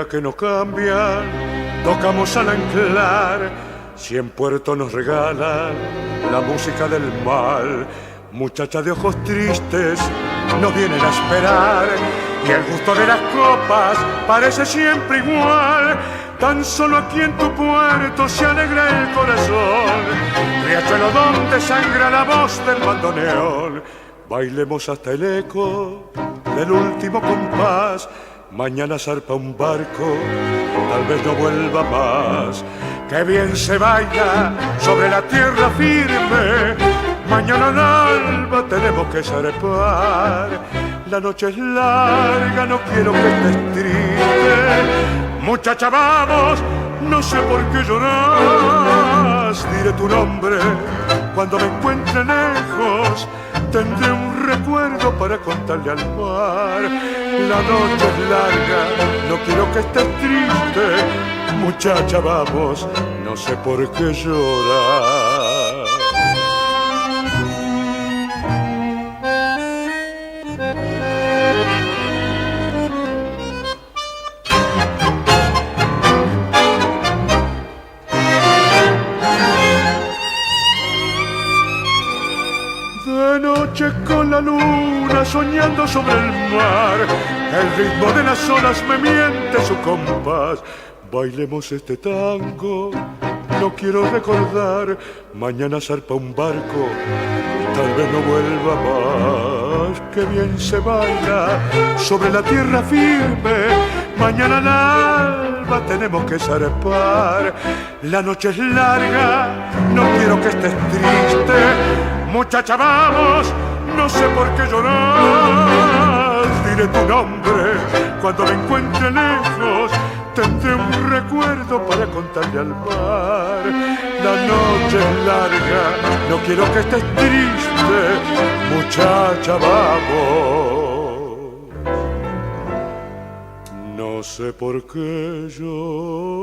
mira que no cambian, tocamos al anclar, si en puerto nos regalan la música del mal. Muchachas de ojos tristes nos vienen a esperar y el gusto de las copas parece siempre igual. Tan solo aquí en tu puerto se alegra el corazón, riachuelo donde sangra la voz del bandoneón. Bailemos hasta el eco del último compás. Mañana zarpa un barco, tal vez no vuelva más. Qué bien se baila sobre la tierra firme. Mañana al alba tenemos que zarpar. La noche es larga, no quiero que estés triste. Muchacha, vamos, no sé por qué lloras. Diré tu nombre cuando me encuentre lejos. Tendré un recuerdo para contarle al mar. La noche es larga, no quiero que estés triste. Muchacha, vamos, no sé por qué llorar. De noche con la luna soñando sobre el mar, el ritmo de las olas me miente su compás. Bailemos este tango, no quiero recordar. Mañana zarpa un barco, tal vez no vuelva más. Qué bien se baila sobre la tierra firme. Mañana al alba tenemos que zarpar. La noche es larga, no quiero que estés triste. Muchacha, vamos, no sé por qué llorar. Diré tu nombre cuando me encuentre lejos. Tendré un recuerdo para contarle al mar. La noche es larga, no quiero que estés triste. Muchacha, vamos, no sé por qué llorar.